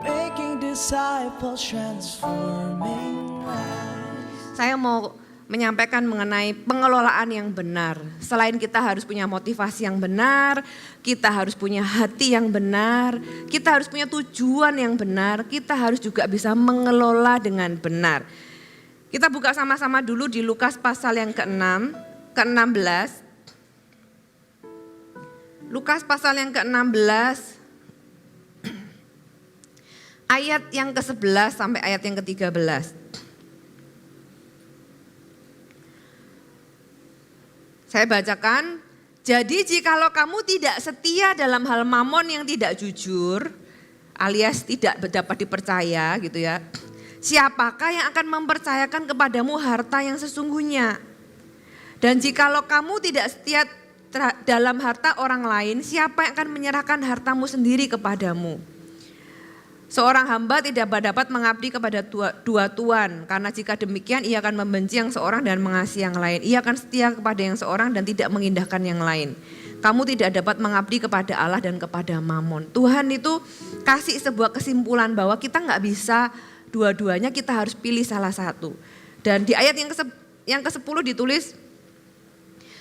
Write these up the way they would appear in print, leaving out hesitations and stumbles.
Making disciples, transforming lives. Saya mau menyampaikan mengenai pengelolaan yang benar. Selain kita harus punya motivasi yang benar, kita harus punya hati yang benar, kita harus punya tujuan yang benar, kita harus juga bisa mengelola dengan benar. Kita buka sama-sama dulu di Lukas pasal yang ke-16. Lukas pasal yang ke-16 ayat yang ke-11 sampai ayat yang ke-13. Saya bacakan, jadi jikalau kamu tidak setia dalam hal mamon yang tidak jujur, alias tidak dapat dipercaya gitu ya, siapakah yang akan mempercayakan kepadamu harta yang sesungguhnya? Dan jikalau kamu tidak setia dalam harta orang lain, siapa yang akan menyerahkan hartamu sendiri kepadamu? Seorang hamba tidak dapat mengabdi kepada dua tuan, karena jika demikian ia akan membenci yang seorang dan mengasihi yang lain. Ia akan setia kepada yang seorang dan tidak mengindahkan yang lain. Kamu tidak dapat mengabdi kepada Allah dan kepada Mamon. Tuhan itu kasih sebuah kesimpulan bahwa kita nggak bisa dua-duanya, kita harus pilih salah satu. Dan di ayat yang ke-10 ditulis,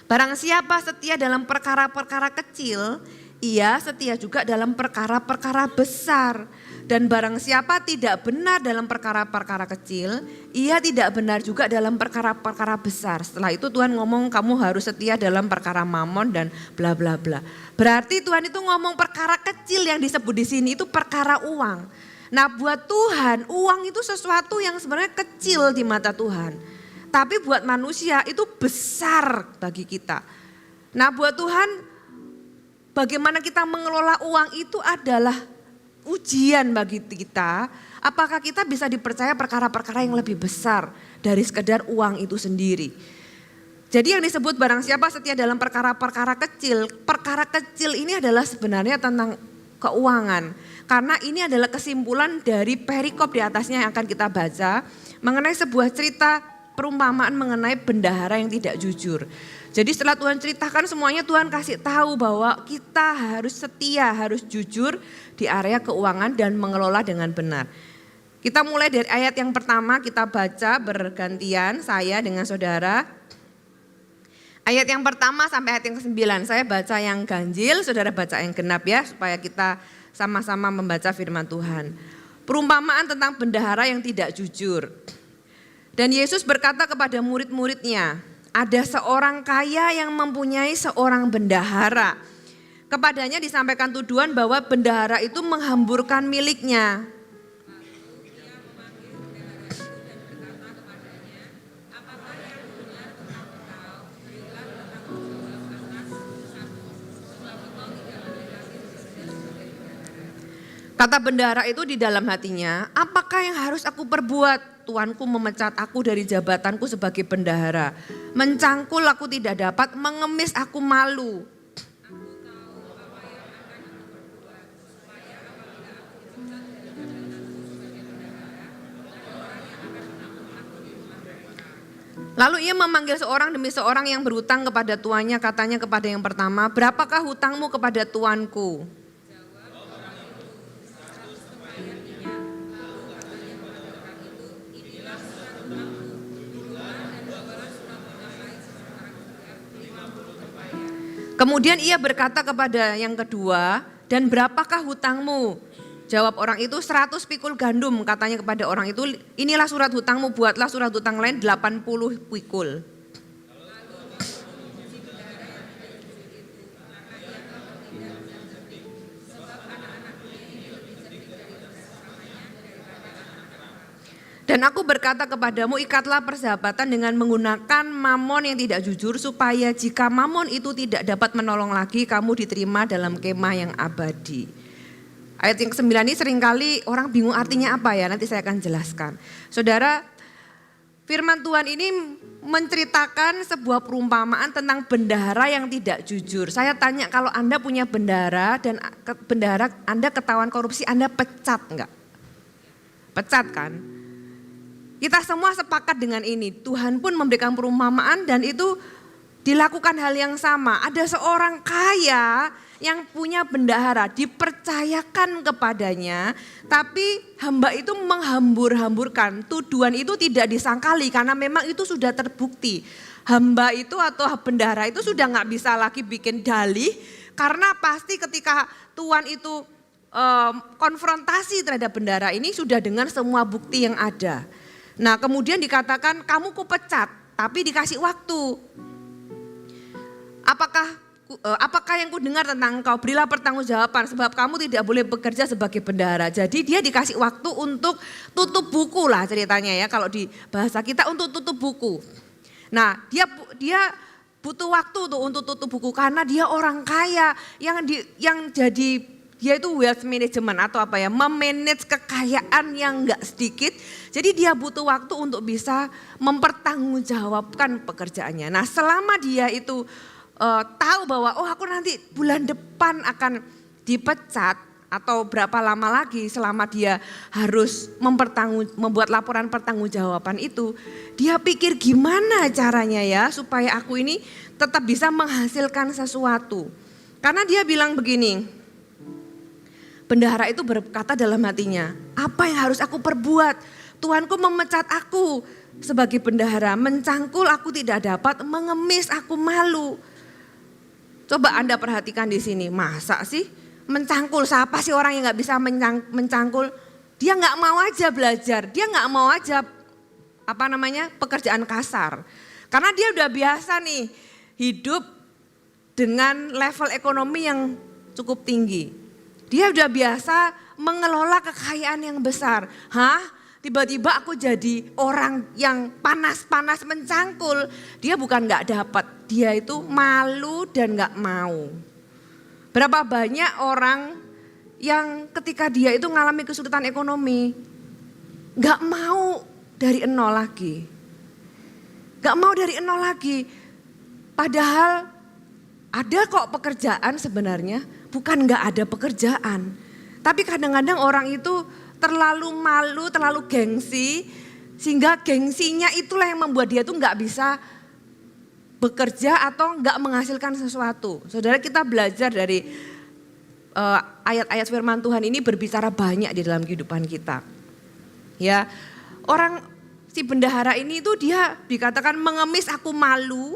barang siapa setia dalam perkara-perkara kecil, ia setia juga dalam perkara-perkara besar. Dan barang siapa tidak benar dalam perkara-perkara kecil, ia tidak benar juga dalam perkara-perkara besar. Setelah itu Tuhan ngomong kamu harus setia dalam perkara mamon dan bla bla bla. Berarti Tuhan itu ngomong perkara kecil yang disebut di sini itu perkara uang. Nah buat Tuhan uang itu sesuatu yang sebenarnya kecil di mata Tuhan. Tapi buat manusia itu besar bagi kita. Nah buat Tuhan bagaimana kita mengelola uang itu adalah ujian bagi kita, apakah kita bisa dipercaya perkara-perkara yang lebih besar dari sekedar uang itu sendiri. Jadi yang disebut barang siapa setia dalam perkara-perkara kecil ini adalah sebenarnya tentang keuangan. Karena ini adalah kesimpulan dari perikop di atasnya yang akan kita baca mengenai sebuah cerita perumpamaan mengenai bendahara yang tidak jujur. Jadi setelah Tuhan ceritakan semuanya, Tuhan kasih tahu bahwa kita harus setia, harus jujur di area keuangan dan mengelola dengan benar. Kita mulai dari ayat yang pertama, kita baca bergantian, saya dengan saudara. Ayat yang pertama sampai ayat yang ke-9, saya baca yang ganjil, saudara baca yang genap ya, supaya kita sama-sama membaca firman Tuhan. Perumpamaan tentang bendahara yang tidak jujur. Dan Yesus berkata kepada murid-muridnya, ada seorang kaya yang mempunyai seorang bendahara. Kepadanya disampaikan tuduhan bahwa bendahara itu menghamburkan miliknya. Kata bendahara itu di dalam hatinya, apakah yang harus aku perbuat? Tuanku memecat aku dari jabatanku sebagai bendahara. Mencangkul aku tidak dapat, mengemis aku malu. Lalu ia memanggil seorang demi seorang yang berhutang kepada tuannya, katanya kepada yang pertama, berapakah hutangmu kepada tuanku? Kemudian ia berkata kepada yang kedua, dan berapakah hutangmu? Jawab orang itu 100 pikul gandum, katanya kepada orang itu, inilah surat hutangmu, buatlah surat hutang lain 80 pikul. Dan aku berkata kepadamu, ikatlah persahabatan dengan menggunakan mamon yang tidak jujur, supaya jika mamon itu tidak dapat menolong lagi, kamu diterima dalam kemah yang abadi. Ayat yang ke-9 ini seringkali orang bingung artinya apa ya, nanti saya akan jelaskan. Saudara, firman Tuhan ini menceritakan sebuah perumpamaan tentang bendahara yang tidak jujur. Saya tanya, kalau Anda punya bendahara dan bendahara Anda ketahuan korupsi, Anda pecat enggak? Pecat kan? Kita semua sepakat dengan ini. Tuhan pun memberikan perumpamaan dan itu dilakukan hal yang sama. Ada seorang kaya yang punya bendahara, dipercayakan kepadanya, tapi hamba itu menghambur-hamburkan. Tuduhan itu tidak disangkali karena memang itu sudah terbukti. Hamba itu atau bendahara itu sudah nggak bisa lagi bikin dalih, karena pasti ketika Tuhan itu konfrontasi terhadap bendahara ini sudah dengan semua bukti yang ada. Nah kemudian dikatakan kamu kupecat, tapi dikasih waktu. Apakah yang kudengar tentang engkau, berilah pertanggungjawaban sebab kamu tidak boleh bekerja sebagai bendahara. Jadi dia dikasih waktu untuk tutup buku lah ceritanya ya, kalau di bahasa kita untuk tutup buku. Nah dia butuh waktu tuh untuk tutup buku karena dia orang kaya yang jadi dia itu wealth management atau apa ya, memanage kekayaan yang enggak sedikit. Jadi dia butuh waktu untuk bisa mempertanggungjawabkan pekerjaannya. Nah selama dia itu tahu bahwa aku nanti bulan depan akan dipecat atau berapa lama lagi selama dia harus membuat laporan pertanggungjawaban itu, dia pikir gimana caranya ya supaya aku ini tetap bisa menghasilkan sesuatu. Karena dia bilang begini, bendahara itu berkata dalam hatinya, apa yang harus aku perbuat? Tuanku memecat aku sebagai bendahara, mencangkul aku tidak dapat, mengemis aku malu. Coba Anda perhatikan di sini, masa sih mencangkul, siapa sih orang yang gak bisa mencangkul? Dia gak mau aja belajar, dia gak mau aja pekerjaan kasar. Karena dia udah biasa nih hidup dengan level ekonomi yang cukup tinggi. Dia udah biasa mengelola kekayaan yang besar. Tiba-tiba aku jadi orang yang panas-panas mencangkul. Dia bukan gak dapat, dia itu malu dan gak mau. Berapa banyak orang yang ketika dia itu mengalami kesulitan ekonomi, gak mau dari nol lagi. Gak mau dari nol lagi. Padahal ada kok pekerjaan sebenarnya, bukan gak ada pekerjaan. Tapi kadang-kadang orang itu terlalu malu, terlalu gengsi, sehingga gengsinya itulah yang membuat dia tuh nggak bisa bekerja atau nggak menghasilkan sesuatu. Saudara, kita belajar dari ayat-ayat firman Tuhan ini berbicara banyak di dalam kehidupan kita. Ya, si bendahara ini tuh dia dikatakan mengemis aku malu,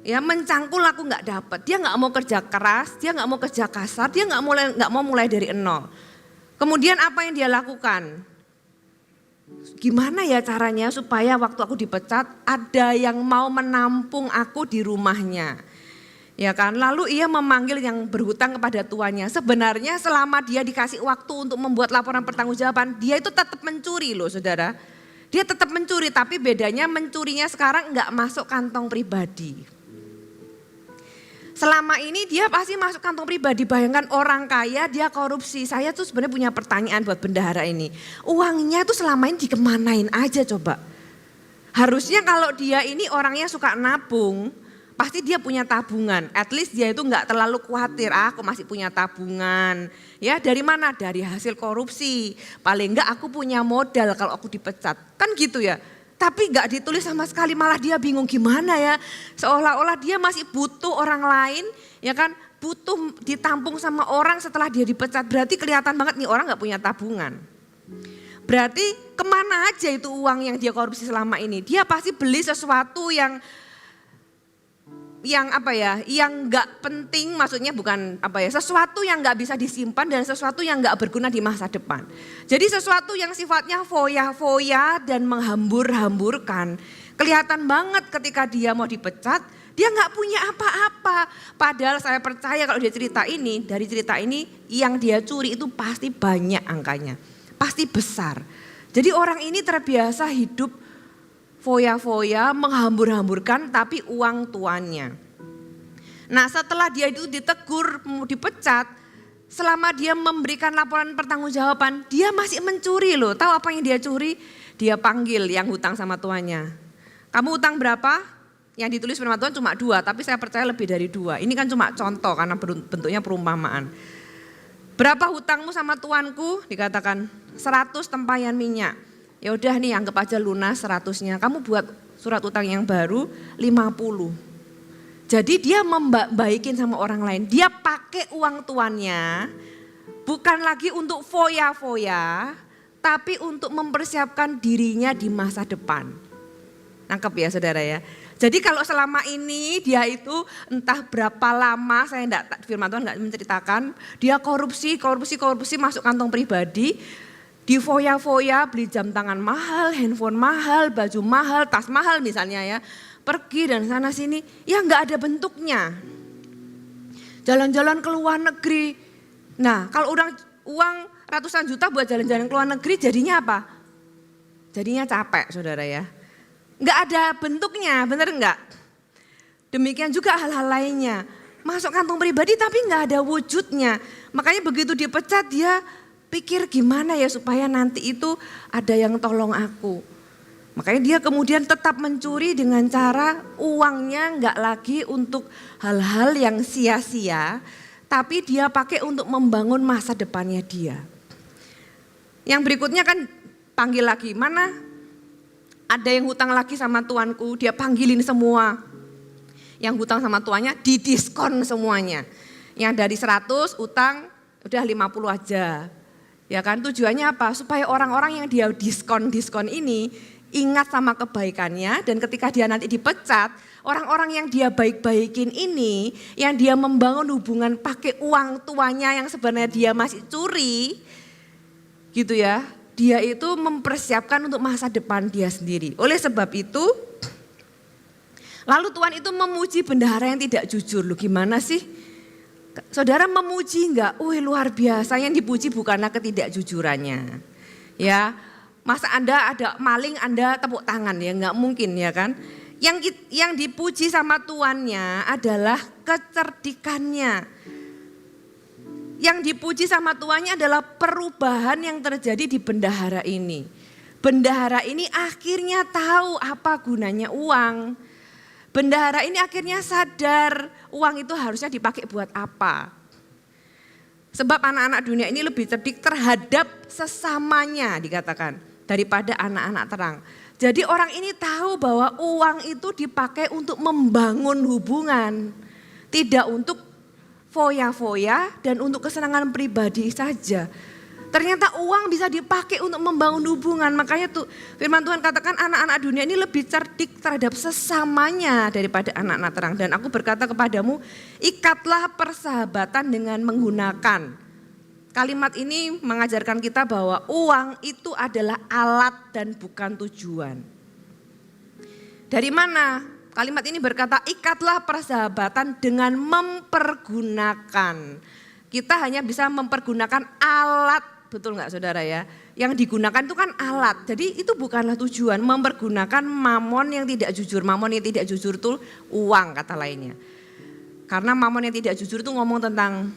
ya mencangkul aku nggak dapat. Dia nggak mau kerja keras, dia nggak mau kerja kasar, dia nggak mau mulai dari nol. Kemudian apa yang dia lakukan? Gimana ya caranya supaya waktu aku dipecat ada yang mau menampung aku di rumahnya. Ya kan, lalu ia memanggil yang berhutang kepada tuannya. Sebenarnya selama dia dikasih waktu untuk membuat laporan pertanggungjawaban, dia itu tetap mencuri loh saudara. Dia tetap mencuri, tapi bedanya mencurinya sekarang enggak masuk kantong pribadi. Selama ini dia pasti masuk kantong pribadi. Bayangkan orang kaya dia korupsi. Saya tuh sebenarnya punya pertanyaan buat bendahara ini. Uangnya tuh selama ini dikemanain aja coba. Harusnya kalau dia ini orangnya suka nabung, pasti dia punya tabungan. At least dia itu enggak terlalu khawatir, aku masih punya tabungan. Ya dari mana? Dari hasil korupsi. Paling enggak aku punya modal kalau aku dipecat. Kan gitu ya. Tapi gak ditulis sama sekali, malah dia bingung gimana ya. Seolah-olah dia masih butuh orang lain, ya kan, butuh ditampung sama orang setelah dia dipecat. Berarti kelihatan banget nih orang gak punya tabungan. Berarti kemana aja itu uang yang dia korupsi selama ini. Dia pasti beli sesuatu yang gak penting, maksudnya bukan sesuatu yang gak bisa disimpan dan sesuatu yang gak berguna di masa depan. Jadi sesuatu yang sifatnya foya-foya dan menghambur-hamburkan. Kelihatan banget ketika dia mau dipecat, dia gak punya apa-apa. Padahal saya percaya kalau dari cerita ini yang dia curi itu pasti banyak angkanya. Pasti besar. Jadi orang ini terbiasa hidup foya-foya, menghambur-hamburkan tapi uang tuannya. Nah setelah dia itu ditegur, dipecat, selama dia memberikan laporan pertanggungjawaban, dia masih mencuri loh. Tahu apa yang dia curi? Dia panggil yang hutang sama tuannya. Kamu hutang berapa? Yang ditulis firman Tuhan cuma 2, tapi saya percaya lebih dari 2. Ini kan cuma contoh karena bentuknya perumpamaan. Berapa hutangmu sama tuanku? Dikatakan 100 tempayan minyak. Ya udah nih anggap aja lunas 100-nya. Kamu buat surat utang yang baru 50. Jadi dia membaikin sama orang lain. Dia pakai uang tuannya bukan lagi untuk foya-foya, tapi untuk mempersiapkan dirinya di masa depan. Nangkep ya saudara ya. Jadi kalau selama ini dia itu entah berapa lama, saya enggak, firman Tuhan enggak menceritakan, dia korupsi masuk kantong pribadi, di foya-foya beli jam tangan mahal, handphone mahal, baju mahal, tas mahal misalnya ya. Pergi dan sana sini, ya enggak ada bentuknya. Jalan-jalan ke luar negeri. Nah kalau uang ratusan juta buat jalan-jalan ke luar negeri jadinya apa? Jadinya capek saudara ya. Enggak ada bentuknya, benar enggak? Demikian juga hal-hal lainnya. Masuk kantong pribadi tapi enggak ada wujudnya. Makanya begitu dipecat dia pikir gimana ya supaya nanti itu ada yang tolong aku. Makanya dia kemudian tetap mencuri dengan cara uangnya enggak lagi untuk hal-hal yang sia-sia. Tapi dia pakai untuk membangun masa depannya dia. Yang berikutnya kan panggil lagi, mana ada yang hutang lagi sama tuanku, dia panggilin semua. Yang hutang sama tuannya didiskon semuanya. Yang dari 100 utang udah 50 aja. Ya kan tujuannya apa? Supaya orang-orang yang dia diskon ini ingat sama kebaikannya dan ketika dia nanti dipecat, orang-orang yang dia baik-baikin ini, yang dia membangun hubungan pakai uang tuanya yang sebenarnya dia masih curi, gitu ya. Dia itu mempersiapkan untuk masa depan dia sendiri. Oleh sebab itu, lalu Tuhan itu memuji bendahara yang tidak jujur. Loh gimana sih? Saudara memuji enggak? Luar biasa, yang dipuji bukanlah ketidakjujurannya. Ya, masa Anda ada maling Anda tepuk tangan ya, enggak mungkin ya kan. Yang dipuji sama tuannya adalah kecerdikannya. Yang dipuji sama tuannya adalah perubahan yang terjadi di bendahara ini. Bendahara ini akhirnya tahu apa gunanya uang. Bendahara ini akhirnya sadar uang itu harusnya dipakai buat apa. Sebab anak-anak dunia ini lebih cerdik terhadap sesamanya dikatakan daripada anak-anak terang. Jadi orang ini tahu bahwa uang itu dipakai untuk membangun hubungan. Tidak untuk foya-foya dan untuk kesenangan pribadi saja. Ternyata uang bisa dipakai untuk membangun hubungan. Makanya tuh firman Tuhan katakan anak-anak dunia ini lebih cerdik terhadap sesamanya daripada anak-anak terang. Dan aku berkata kepadamu, ikatlah persahabatan dengan menggunakan. Kalimat ini mengajarkan kita bahwa uang itu adalah alat dan bukan tujuan. Dari mana? Kalimat ini berkata ikatlah persahabatan dengan mempergunakan. Kita hanya bisa mempergunakan alat, betul nggak saudara ya? Yang digunakan itu kan alat, jadi itu bukanlah tujuan. Mempergunakan mamon yang tidak jujur. Mamon yang tidak jujur itu uang kata lainnya. Karena mamon yang tidak jujur itu ngomong tentang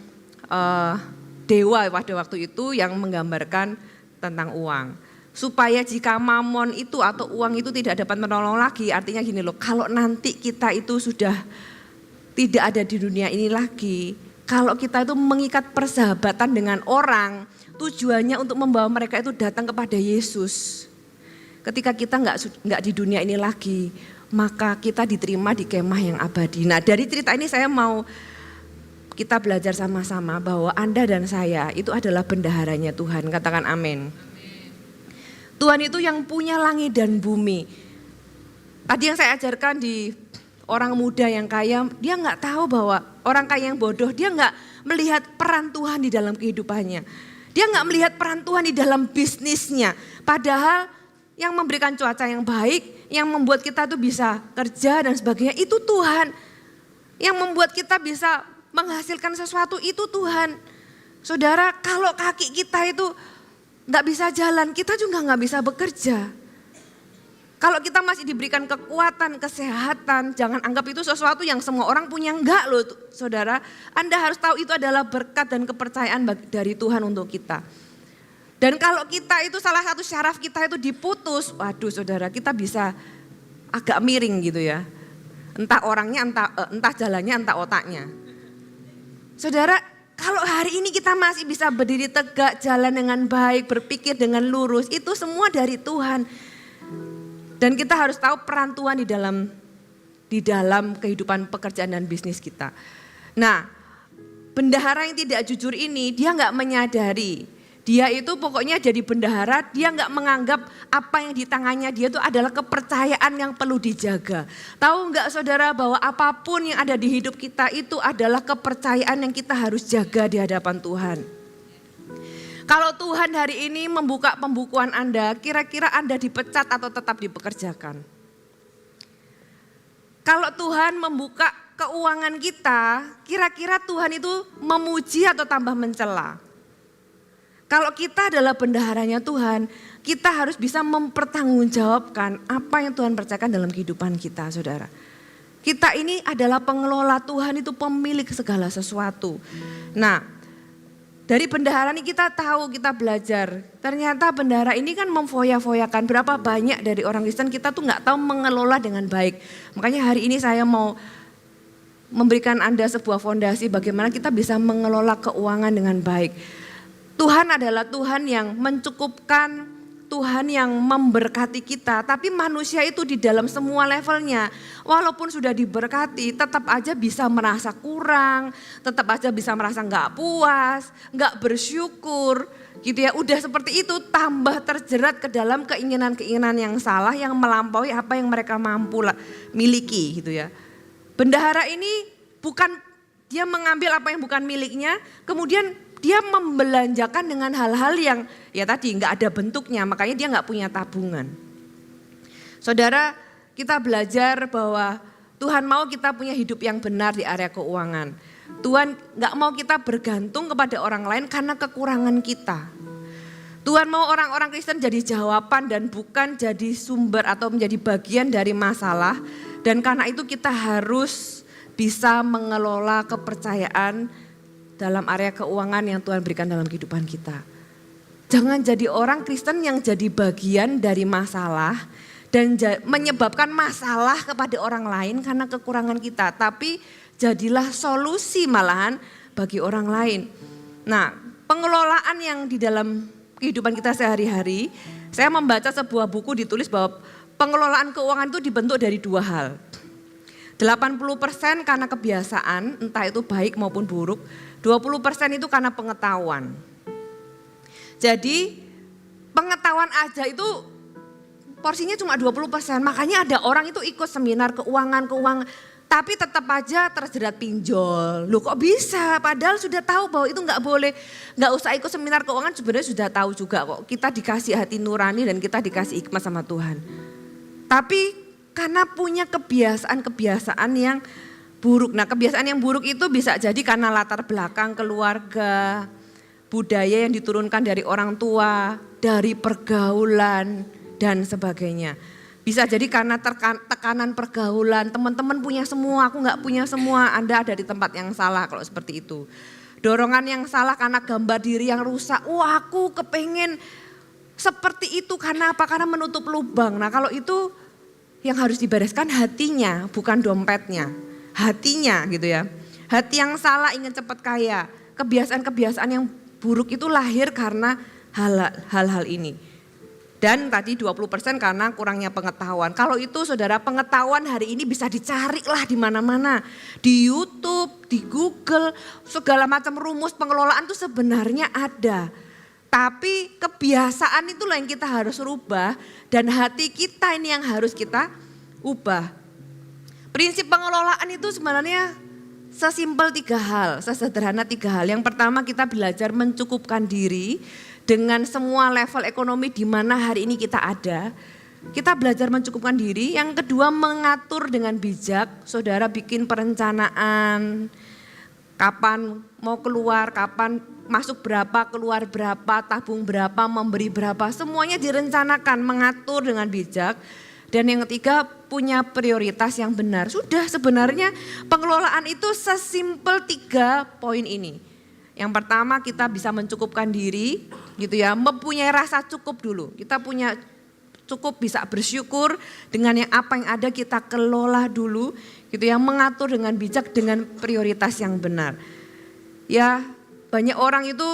dewa pada waktu itu yang menggambarkan tentang uang. Supaya jika mamon itu atau uang itu tidak dapat menolong lagi, artinya gini loh, kalau nanti kita itu sudah tidak ada di dunia ini lagi, kalau kita itu mengikat persahabatan dengan orang, tujuannya untuk membawa mereka itu datang kepada Yesus. Ketika kita nggak di dunia ini lagi, maka kita diterima di kemah yang abadi. Nah dari cerita ini saya mau kita belajar sama-sama bahwa Anda dan saya itu adalah bendaharanya Tuhan. Katakan amin. Tuhan itu yang punya langit dan bumi. Tadi yang saya ajarkan di orang muda yang kaya, dia nggak tahu bahwa orang kaya yang bodoh, dia nggak melihat peran Tuhan di dalam kehidupannya. Dia nggak melihat peran Tuhan di dalam bisnisnya. Padahal yang memberikan cuaca yang baik, yang membuat kita tuh bisa kerja dan sebagainya, itu Tuhan. Yang membuat kita bisa menghasilkan sesuatu itu Tuhan. Saudara, kalau kaki kita itu nggak bisa jalan, kita juga nggak bisa bekerja. Kalau kita masih diberikan kekuatan, kesehatan, jangan anggap itu sesuatu yang semua orang punya, enggak loh saudara. Anda harus tahu itu adalah berkat dan kepercayaan dari Tuhan untuk kita. Dan kalau kita itu salah satu syaraf kita itu diputus, waduh saudara kita bisa agak miring gitu ya. Entah orangnya, entah jalannya, entah otaknya. Saudara, kalau hari ini kita masih bisa berdiri tegak, jalan dengan baik, berpikir dengan lurus, itu semua dari Tuhan. Dan kita harus tahu peran Tuhan di di dalam kehidupan pekerjaan dan bisnis kita. Nah, bendahara yang tidak jujur ini dia nggak menyadari. Dia itu pokoknya jadi bendahara, dia nggak menganggap apa yang di tangannya dia itu adalah kepercayaan yang perlu dijaga. Tahu nggak saudara bahwa apapun yang ada di hidup kita itu adalah kepercayaan yang kita harus jaga di hadapan Tuhan. Kalau Tuhan hari ini membuka pembukuan Anda, kira-kira Anda dipecat atau tetap dipekerjakan? Kalau Tuhan membuka keuangan kita, kira-kira Tuhan itu memuji atau tambah mencela? Kalau kita adalah bendaharanya Tuhan, kita harus bisa mempertanggungjawabkan apa yang Tuhan percayakan dalam kehidupan kita, saudara. Kita ini adalah pengelola, Tuhan itu pemilik segala sesuatu. Nah, dari bendahara ini kita tahu, kita belajar. Ternyata bendahara ini kan memfoya-foyakan. Berapa banyak dari orang Kristen kita tuh nggak tahu mengelola dengan baik. Makanya hari ini saya mau memberikan Anda sebuah fondasi bagaimana kita bisa mengelola keuangan dengan baik. Tuhan adalah Tuhan yang mencukupkan, Tuhan yang memberkati kita. Tapi manusia itu di dalam semua levelnya, walaupun sudah diberkati tetap aja bisa merasa kurang, tetap aja bisa merasa nggak puas, nggak bersyukur gitu ya. Udah seperti itu tambah terjerat ke dalam keinginan-keinginan yang salah yang melampaui apa yang mereka mampu miliki gitu ya. Bendahara ini bukan dia mengambil apa yang bukan miliknya, kemudian dia membelanjakan dengan hal-hal yang ya tadi nggak ada bentuknya, makanya dia nggak punya tabungan. Saudara, kita belajar bahwa Tuhan mau kita punya hidup yang benar di area keuangan. Tuhan nggak mau kita bergantung kepada orang lain karena kekurangan kita. Tuhan mau orang-orang Kristen jadi jawaban dan bukan jadi sumber atau menjadi bagian dari masalah. Dan karena itu kita harus bisa mengelola kepercayaan dalam area keuangan yang Tuhan berikan dalam kehidupan kita. Jangan jadi orang Kristen yang jadi bagian dari masalah dan menyebabkan masalah kepada orang lain karena kekurangan kita. Tapi jadilah solusi malahan bagi orang lain. Nah, pengelolaan yang di dalam kehidupan kita sehari-hari, saya membaca sebuah buku ditulis bahwa pengelolaan keuangan itu dibentuk dari dua hal. 80% karena kebiasaan, entah itu baik maupun buruk. 20% itu karena pengetahuan. Jadi pengetahuan aja itu porsinya cuma 20%. Makanya ada orang itu ikut seminar keuangan, tapi tetap aja terjerat pinjol. Loh kok bisa? Padahal sudah tahu bahwa itu nggak boleh. Nggak usah ikut seminar keuangan, sebenarnya sudah tahu juga kok. Kita dikasih hati nurani dan kita dikasih hikmat sama Tuhan. Tapi karena punya kebiasaan-kebiasaan yang buruk. Nah, kebiasaan yang buruk itu bisa jadi karena latar belakang keluarga, budaya yang diturunkan dari orang tua, dari pergaulan dan sebagainya. Bisa jadi karena tekanan pergaulan, teman-teman punya semua, aku nggak punya semua, Anda ada di tempat yang salah kalau seperti itu. Dorongan yang salah karena gambar diri yang rusak, aku kepengen seperti itu karena apa? Karena menutup lubang. Nah kalau itu yang harus dibereskan hatinya, bukan dompetnya. Hatinya gitu ya. Hati yang salah ingin cepat kaya. Kebiasaan-kebiasaan yang buruk itu lahir karena hal-hal ini. Dan tadi 20% karena kurangnya pengetahuan. Kalau itu saudara, pengetahuan hari ini bisa dicari lah di mana-mana. Di YouTube, di Google, segala macam rumus pengelolaan itu sebenarnya ada. Tapi kebiasaan itulah yang kita harus rubah dan hati kita ini yang harus kita ubah. Prinsip pengelolaan itu sebenarnya sesimpel 3 hal, sesederhana 3 hal. Yang pertama kita belajar mencukupkan diri dengan semua level ekonomi di mana hari ini kita ada. Kita belajar mencukupkan diri. Yang kedua mengatur dengan bijak, saudara bikin perencanaan. Kapan mau keluar, kapan masuk berapa, keluar berapa, tabung berapa, memberi berapa. Semuanya direncanakan, mengatur dengan bijak. Dan yang ketiga punya prioritas yang benar. Sudah sebenarnya pengelolaan itu sesimpel 3 poin ini. Yang pertama kita bisa mencukupkan diri gitu ya, mempunyai rasa cukup dulu. Kita punya cukup bisa bersyukur dengan yang apa yang ada kita kelola dulu gitu ya, mengatur dengan bijak dengan prioritas yang benar. Ya banyak orang itu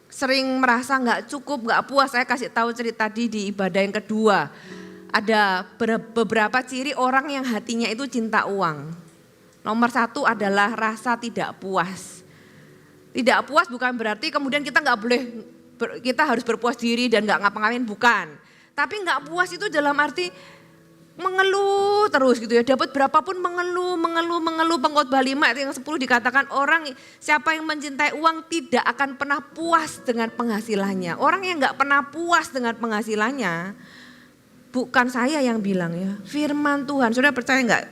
sering merasa nggak cukup, nggak puas. Saya kasih tahu cerita di ibadah yang kedua. ada beberapa ciri orang yang hatinya itu cinta uang. Nomor 1 adalah rasa tidak puas. Tidak puas bukan berarti kemudian kita nggak boleh, kita harus berpuas diri dan nggak ngapa-ngapain, bukan. Tapi nggak puas itu dalam arti mengeluh terus gitu ya. Dapat berapapun mengeluh. Pengkhotbah 5 ayat yang 10 dikatakan orang siapa yang mencintai uang tidak akan pernah puas dengan penghasilannya. Orang yang nggak pernah puas dengan penghasilannya, bukan saya yang bilang ya, firman Tuhan. Saudara percaya nggak?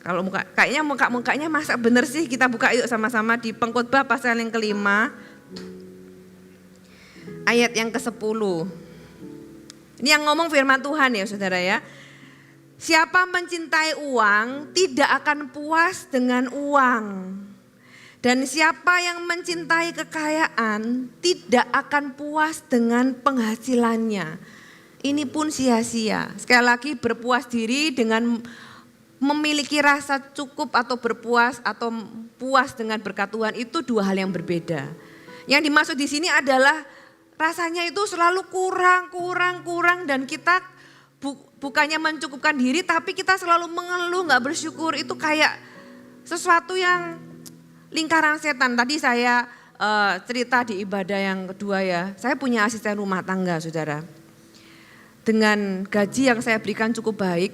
Kalau kayaknya mukanya masa bener sih, kita buka yuk sama-sama di Pengkhotbah pasal yang ke-5 ayat yang ke-10. Ini yang ngomong firman Tuhan ya saudara ya. Siapa mencintai uang tidak akan puas dengan uang. Dan siapa yang mencintai kekayaan tidak akan puas dengan penghasilannya. Ini pun sia-sia. Sekali lagi berpuas diri dengan memiliki rasa cukup atau berpuas atau puas dengan berkat Tuhan itu dua hal yang berbeda. Yang dimaksud di sini adalah rasanya itu selalu kurang dan kita bukannya mencukupkan diri tapi kita selalu mengeluh, nggak bersyukur. Itu kayak sesuatu yang lingkaran setan. Tadi saya cerita di ibadah yang kedua ya, saya punya asisten rumah tangga saudara. Dengan gaji yang saya berikan cukup baik,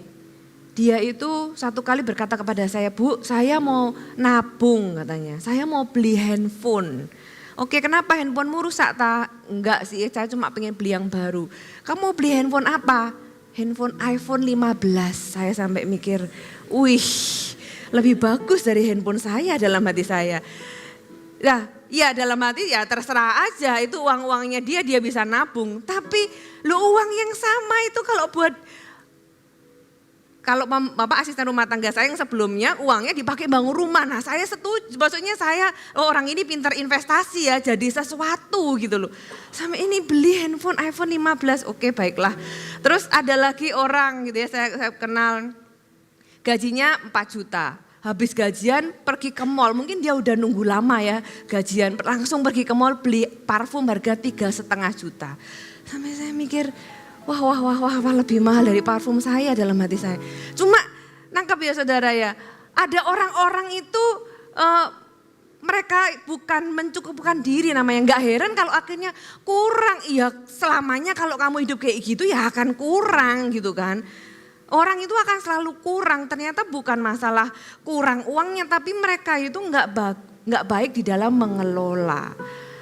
dia itu satu kali berkata kepada saya, Bu, saya mau nabung katanya, saya mau beli handphone. Oke, kenapa handphonemu rusak tak? Enggak sih, saya cuma pengen beli yang baru. Kamu mau beli handphone apa? Handphone iPhone 15. Saya sampai mikir, wih lebih bagus dari handphone saya dalam hati saya. Nah, ya dalam hati ya terserah aja, itu uang-uangnya dia bisa nabung. Tapi lo uang yang sama itu kalau Bapak asisten rumah tangga saya yang sebelumnya uangnya dipakai bangun rumah. Nah saya setuju, maksudnya orang ini pintar investasi ya, jadi sesuatu gitu loh. Sampai ini beli handphone iPhone 15, oke baiklah. Terus ada lagi orang gitu ya, saya kenal gajinya 4 juta. Habis gajian pergi ke mall, mungkin dia udah nunggu lama ya gajian, langsung pergi ke mall beli parfum harga 3,5 juta. Sampai saya mikir, wah lebih mahal dari parfum saya dalam hati saya. Cuma nangkap ya saudara ya, ada orang-orang itu mereka bukan mencukupkan diri namanya. Gak heran kalau akhirnya kurang, iya selamanya kalau kamu hidup kayak gitu ya akan kurang gitu kan. Orang itu akan selalu kurang, ternyata bukan masalah kurang uangnya tapi mereka itu gak baik di dalam mengelola.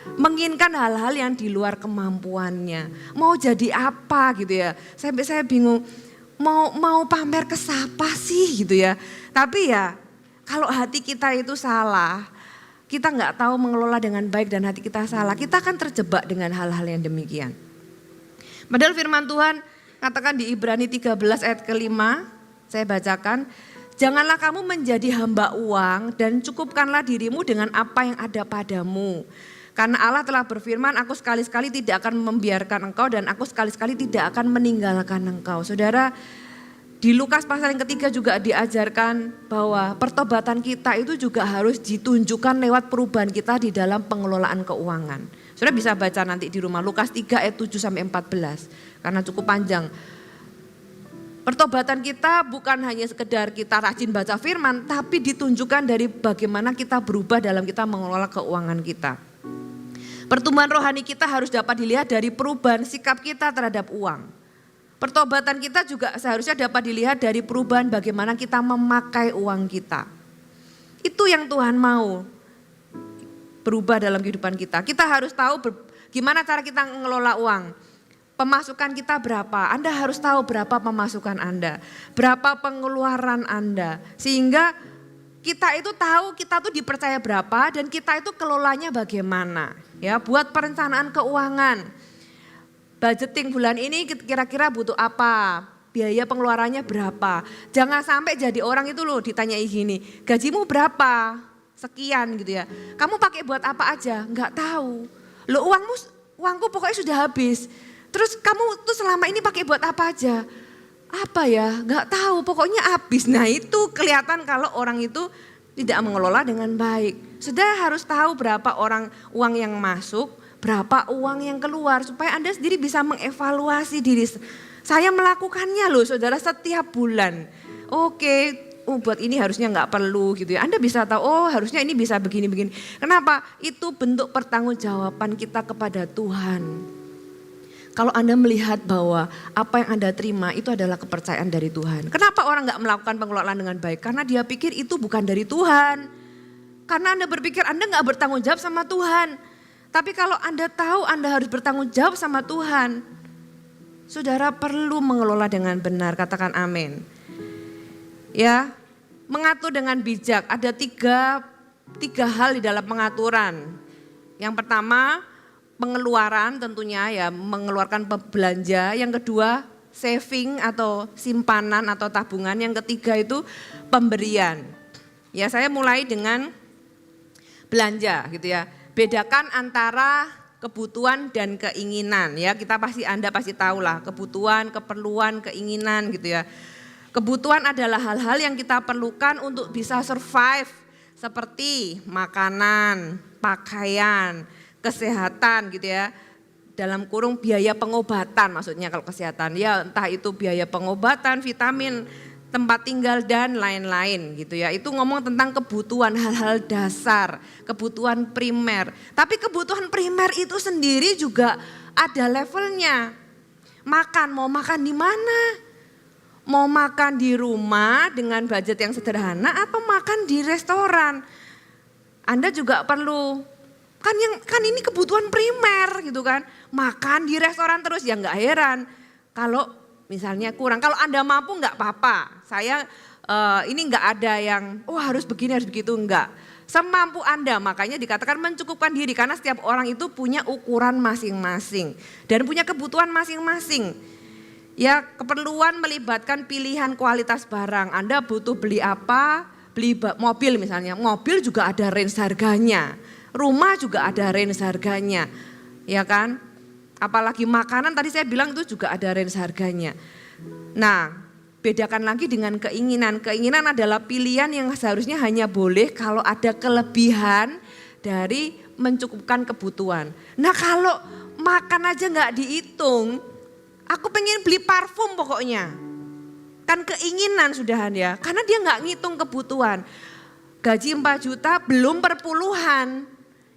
Menginginkan hal-hal yang di luar kemampuannya. Mau jadi apa gitu ya. Sampai saya bingung mau pamer ke siapa sih gitu ya. Tapi ya kalau hati kita itu salah, kita nggak tahu mengelola dengan baik dan hati kita salah, kita akan terjebak dengan hal-hal yang demikian. Padahal firman Tuhan katakan di Ibrani 13 ayat ke-5, saya bacakan. Janganlah kamu menjadi hamba uang dan cukupkanlah dirimu dengan apa yang ada padamu. Karena Allah telah berfirman, aku sekali-sekali tidak akan membiarkan engkau dan aku sekali-sekali tidak akan meninggalkan engkau. Saudara, di Lukas pasal yang ketiga juga diajarkan bahwa pertobatan kita itu juga harus ditunjukkan lewat perubahan kita di dalam pengelolaan keuangan. Saudara bisa baca nanti di rumah Lukas 3 ayat 7 sampai 14 karena cukup panjang. Pertobatan kita bukan hanya sekedar kita rajin baca firman, tapi ditunjukkan dari bagaimana kita berubah dalam kita mengelola keuangan kita. Pertumbuhan rohani kita harus dapat dilihat dari perubahan sikap kita terhadap uang. Pertobatan kita juga seharusnya dapat dilihat dari perubahan bagaimana kita memakai uang kita. Itu yang Tuhan mau berubah dalam kehidupan kita. Kita harus tahu gimana cara kita mengelola uang. Pemasukan kita berapa? Anda harus tahu berapa pemasukan Anda, berapa pengeluaran Anda. Sehingga kita itu tahu kita tuh dipercaya berapa dan kita itu kelolanya bagaimana. Ya, buat perencanaan keuangan. Budgeting bulan ini kira-kira butuh apa? Biaya pengeluarannya berapa? Jangan sampai jadi orang itu loh ditanyai gini, gajimu berapa? Sekian gitu ya. Kamu pakai buat apa aja? Enggak tahu. Loh uangku pokoknya sudah habis. Terus kamu tuh selama ini pakai buat apa aja? Apa ya? Enggak tahu, pokoknya habis. Nah itu kelihatan kalau orang itu tidak mengelola dengan baik. Sudah harus tahu berapa uang yang masuk, berapa uang yang keluar supaya Anda sendiri bisa mengevaluasi diri. Saya melakukannya loh saudara setiap bulan. Oke, buat ini harusnya nggak perlu gitu ya. Anda bisa tahu, oh harusnya ini bisa begini-begini. Kenapa? Itu bentuk pertanggungjawaban kita kepada Tuhan. Kalau Anda melihat bahwa apa yang Anda terima itu adalah kepercayaan dari Tuhan. Kenapa orang nggak melakukan pengelolaan dengan baik? Karena dia pikir itu bukan dari Tuhan. Karena Anda berpikir Anda nggak bertanggung jawab sama Tuhan. Tapi kalau Anda tahu Anda harus bertanggung jawab sama Tuhan, saudara perlu mengelola dengan benar. Katakan amin. Ya, mengatur dengan bijak. Ada tiga hal di dalam pengaturan. Yang pertama, pengeluaran tentunya ya, mengeluarkan belanja. Yang kedua, saving atau simpanan atau tabungan. Yang ketiga itu pemberian. Ya, saya mulai dengan belanja gitu ya. Bedakan antara kebutuhan dan keinginan ya. Anda pasti tahu lah, kebutuhan, keperluan, keinginan gitu ya. Kebutuhan adalah hal-hal yang kita perlukan untuk bisa survive, seperti makanan, pakaian, kesehatan gitu ya, dalam kurung biaya pengobatan maksudnya kalau kesehatan ya, entah itu biaya pengobatan, vitamin, tempat tinggal dan lain-lain gitu ya. Itu ngomong tentang kebutuhan, hal-hal dasar, kebutuhan primer. Tapi kebutuhan primer itu sendiri juga ada levelnya. Mau makan di mana? Mau makan di rumah dengan budget yang sederhana atau makan di restoran? Anda juga perlu kan ini kebutuhan primer gitu kan. Makan di restoran terus ya nggak heran kalau misalnya kurang. Kalau Anda mampu nggak apa-apa. Saya ini nggak ada yang harus begini harus begitu, enggak. Semampu Anda, makanya dikatakan mencukupkan diri karena setiap orang itu punya ukuran masing-masing dan punya kebutuhan masing-masing. Ya, keperluan melibatkan pilihan kualitas barang. Anda butuh beli apa? Beli mobil misalnya. Mobil juga ada range harganya. Rumah juga ada range harganya, ya kan? Apalagi makanan tadi saya bilang itu juga ada range harganya. Nah, bedakan lagi dengan keinginan. Keinginan adalah pilihan yang seharusnya hanya boleh kalau ada kelebihan dari mencukupkan kebutuhan. Nah, kalau makan aja nggak dihitung, aku pengen beli parfum pokoknya. Kan keinginan sudahan ya, karena dia nggak ngitung kebutuhan. Gaji 4 juta belum perpuluhan.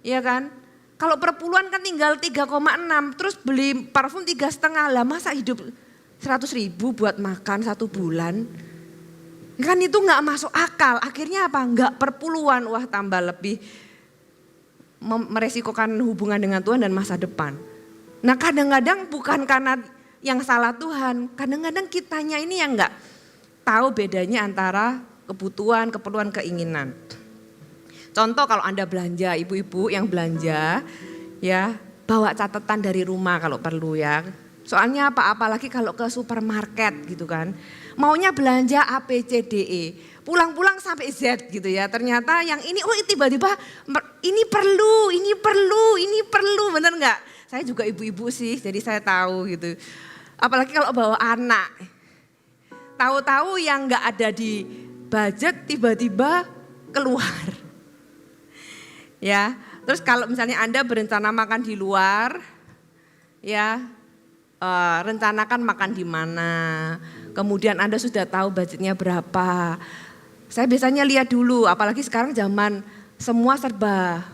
Ya kan, kalau perpuluhan kan tinggal 3,6, terus beli parfum 3,5 lah, masa hidup 100.000 buat makan 1 bulan? Kan itu nggak masuk akal, akhirnya apa? Nggak perpuluhan, wah tambah lebih meresikokan hubungan dengan Tuhan dan masa depan. Nah kadang-kadang bukan karena yang salah Tuhan, kadang-kadang kitanya ini yang nggak tahu bedanya antara kebutuhan, keperluan, keinginan. Contoh kalau Anda belanja, ibu-ibu yang belanja ya bawa catatan dari rumah kalau perlu ya. Soalnya apa? Apalagi kalau ke supermarket gitu kan. Maunya belanja A, B, C, D, E. Pulang-pulang sampai Z gitu ya. Ternyata yang ini tiba-tiba ini perlu, bener nggak? Saya juga ibu-ibu sih jadi saya tahu gitu. Apalagi kalau bawa anak. Tahu-tahu yang nggak ada di budget tiba-tiba keluar. Ya, terus kalau misalnya Anda berencana makan di luar, ya rencanakan makan di mana. Kemudian Anda sudah tahu budgetnya berapa. Saya biasanya lihat dulu, apalagi sekarang zaman semua serba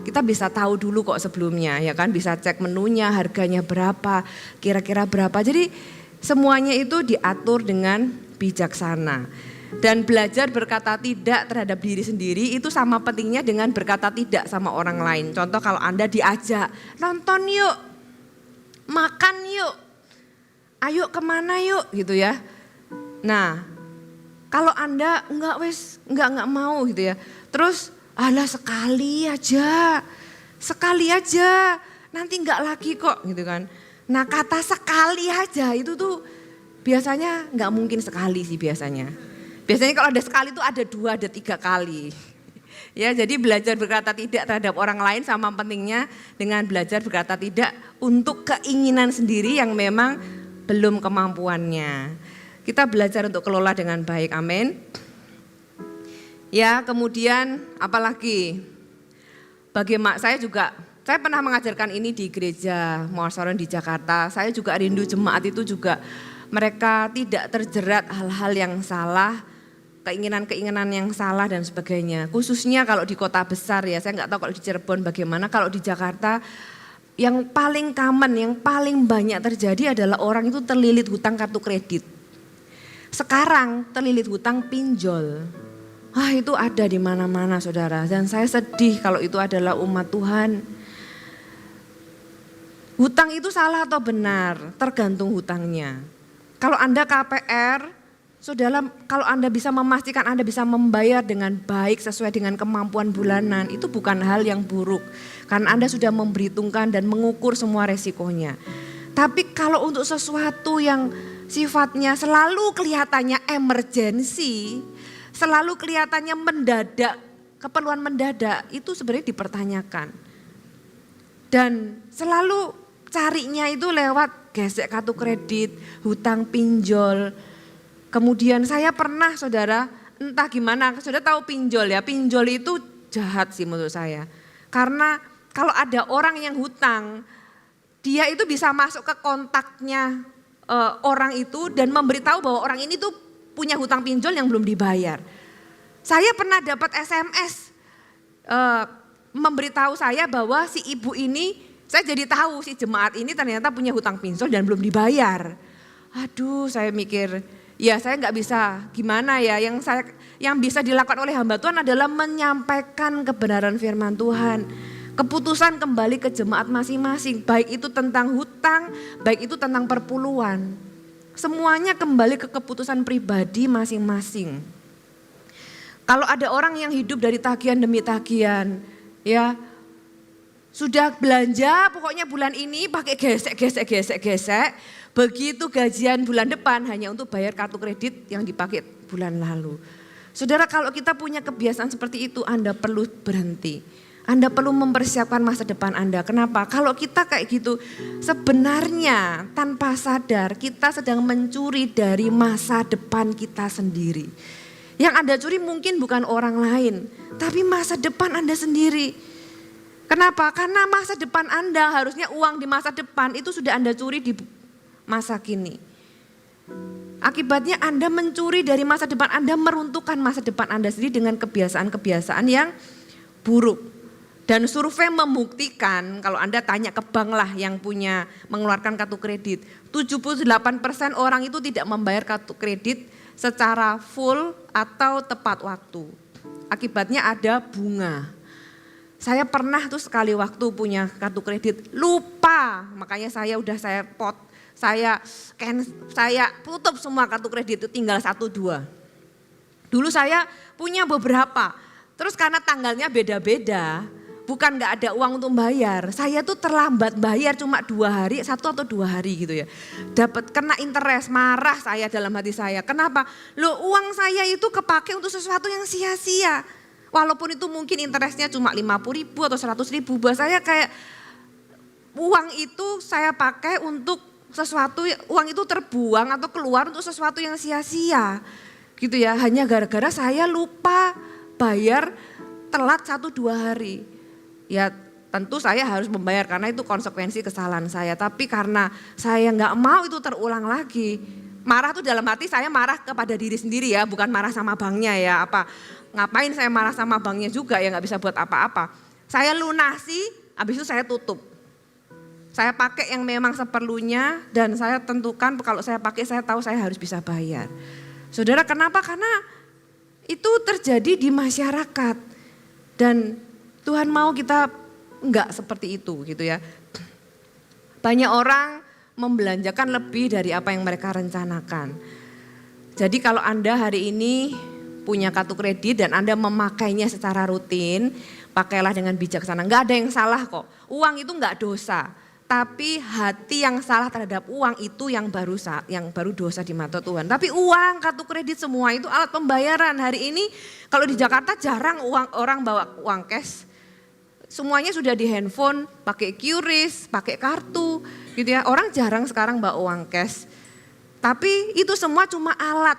kita bisa tahu dulu kok sebelumnya, ya kan? Bisa cek menunya, harganya berapa, kira-kira berapa. Jadi semuanya itu diatur dengan bijaksana. Dan belajar berkata tidak terhadap diri sendiri itu sama pentingnya dengan berkata tidak sama orang lain. Contoh kalau Anda diajak, nonton yuk, makan yuk, ayo kemana yuk gitu ya. Nah kalau Anda enggak mau gitu ya. Terus alah sekali aja, nanti enggak lagi kok gitu kan. Nah kata sekali aja itu tuh biasanya enggak mungkin sekali sih biasanya. Biasanya kalau ada sekali itu ada 2, ada 3 kali. Ya, jadi belajar berkata tidak terhadap orang lain sama pentingnya dengan belajar berkata tidak untuk keinginan sendiri yang memang belum kemampuannya. Kita belajar untuk kelola dengan baik, amin. Ya, kemudian apalagi bagaimana saya juga Saya pernah mengajarkan ini di gereja Moratorium di Jakarta. Saya juga rindu jemaat itu juga mereka tidak terjerat hal-hal yang salah, keinginan-keinginan yang salah dan sebagainya. Khususnya kalau di kota besar ya, saya nggak tahu kalau di Cirebon bagaimana. Kalau di Jakarta yang paling common, yang paling banyak terjadi adalah orang itu terlilit hutang kartu kredit. Sekarang terlilit hutang pinjol. Itu ada di mana-mana saudara. Dan saya sedih kalau itu adalah umat Tuhan. Hutang itu salah atau benar, tergantung hutangnya. Kalau Anda KPR, saudara, kalau Anda bisa memastikan Anda bisa membayar dengan baik sesuai dengan kemampuan bulanan, itu bukan hal yang buruk. Karena Anda sudah memperhitungkan dan mengukur semua resikonya. Tapi kalau untuk sesuatu yang sifatnya selalu kelihatannya emergensi, selalu kelihatannya mendadak, keperluan mendadak, itu sebenarnya dipertanyakan. Dan selalu carinya itu lewat gesek kartu kredit, hutang pinjol. Kemudian saya pernah saudara, entah gimana, saudara tahu pinjol ya, pinjol itu jahat sih menurut saya. Karena kalau ada orang yang hutang, dia itu bisa masuk ke kontaknya orang itu dan memberitahu bahwa orang ini tuh punya hutang pinjol yang belum dibayar. Saya pernah dapat SMS memberitahu saya bahwa si ibu ini, saya jadi tahu si jemaat ini ternyata punya hutang pinjol dan belum dibayar. Aduh, saya mikir, ya saya nggak bisa, gimana ya? Yang bisa dilakukan oleh hamba Tuhan adalah menyampaikan kebenaran firman Tuhan. Keputusan kembali ke jemaat masing-masing, baik itu tentang hutang, baik itu tentang perpuluhan. Semuanya kembali ke keputusan pribadi masing-masing. Kalau ada orang yang hidup dari tagihan demi tagihan, ya sudah belanja pokoknya bulan ini pakai gesek. Begitu gajian bulan depan hanya untuk bayar kartu kredit yang dipakai bulan lalu. Saudara, kalau kita punya kebiasaan seperti itu, Anda perlu berhenti. Anda perlu mempersiapkan masa depan Anda. Kenapa? Kalau kita kayak gitu, sebenarnya tanpa sadar kita sedang mencuri dari masa depan kita sendiri. Yang Anda curi mungkin bukan orang lain, tapi masa depan Anda sendiri. Kenapa? Karena masa depan Anda, harusnya uang di masa depan itu sudah Anda curi di masa kini. Akibatnya Anda mencuri dari masa depan Anda, meruntuhkan masa depan Anda sendiri dengan kebiasaan-kebiasaan yang buruk. Dan survei membuktikan, kalau Anda tanya ke bank lah yang punya mengeluarkan kartu kredit, 78% orang itu tidak membayar kartu kredit secara full atau tepat waktu. Akibatnya ada bunga. Saya pernah tuh sekali waktu punya kartu kredit, lupa, makanya saya tutup semua kartu kredit itu, tinggal 1-2. Dulu saya punya beberapa, terus karena tanggalnya beda-beda, bukan gak ada uang untuk bayar, saya tuh terlambat bayar cuma 2 hari, 1 atau 2 hari gitu ya. Dapat kena interest, marah saya dalam hati saya. Kenapa? Loh, uang saya itu kepake untuk sesuatu yang sia-sia. Walaupun itu mungkin interestnya cuma 50.000 atau 100.000, buat saya kayak uang itu saya pakai untuk sesuatu, uang itu terbuang atau keluar untuk sesuatu yang sia-sia. Gitu ya, hanya gara-gara saya lupa bayar telat 1-2 hari. Ya tentu saya harus membayar karena itu konsekuensi kesalahan saya. Tapi karena saya nggak mau itu terulang lagi. Marah tuh dalam hati saya marah kepada diri sendiri ya, bukan marah sama banknya ya. Ngapain saya marah sama banknya juga ya, nggak bisa buat apa-apa. Saya lunasi, habis itu saya tutup. Saya pakai yang memang seperlunya dan saya tentukan kalau saya pakai saya tahu saya harus bisa bayar. Saudara, kenapa? Karena itu terjadi di masyarakat dan Tuhan mau kita enggak seperti itu gitu ya. Banyak orang membelanjakan lebih dari apa yang mereka rencanakan. Jadi kalau Anda hari ini punya kartu kredit dan Anda memakainya secara rutin, pakailah dengan bijaksana. Enggak ada yang salah kok. Uang itu enggak dosa. Tapi hati yang salah terhadap uang itu yang baru dosa di mata Tuhan. Tapi uang, kartu kredit semua itu alat pembayaran. Hari ini kalau di Jakarta jarang orang bawa uang cash. Semuanya sudah di handphone, pakai QRIS, pakai kartu gitu ya. Orang jarang sekarang bawa uang cash. Tapi itu semua cuma alat,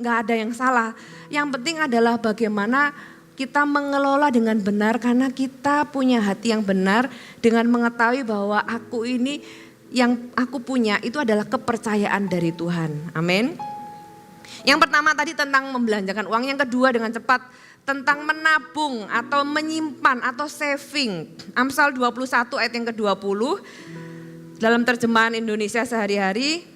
nggak ada yang salah. Yang penting adalah bagaimana kita mengelola dengan benar karena kita punya hati yang benar dengan mengetahui bahwa aku ini yang aku punya itu adalah kepercayaan dari Tuhan. Amin. Yang pertama tadi tentang membelanjakan uang, yang kedua dengan cepat tentang menabung atau menyimpan atau saving. Amsal 21 ayat yang ke-20 dalam terjemahan Indonesia sehari-hari.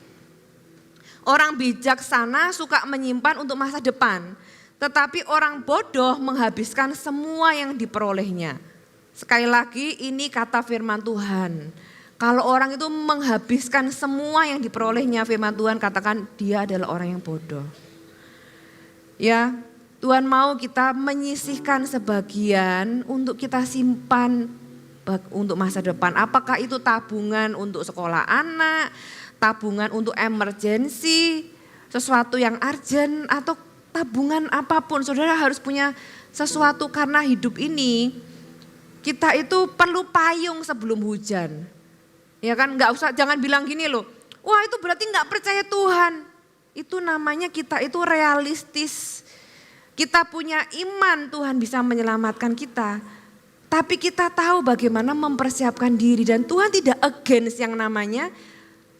Orang bijaksana suka menyimpan untuk masa depan, tetapi orang bodoh menghabiskan semua yang diperolehnya. Sekali lagi ini kata firman Tuhan. Kalau orang itu menghabiskan semua yang diperolehnya, firman Tuhan katakan dia adalah orang yang bodoh. Ya, Tuhan mau kita menyisihkan sebagian untuk kita simpan untuk masa depan. Apakah itu tabungan untuk sekolah anak, tabungan untuk emergensi, sesuatu yang urgent, atau tabungan apapun. Saudara harus punya sesuatu karena hidup ini kita itu perlu payung sebelum hujan. Ya kan, nggak usah, jangan bilang gini loh, wah itu berarti nggak percaya Tuhan. Itu namanya kita itu realistis. Kita punya iman Tuhan bisa menyelamatkan kita. Tapi kita tahu bagaimana mempersiapkan diri dan Tuhan tidak against yang namanya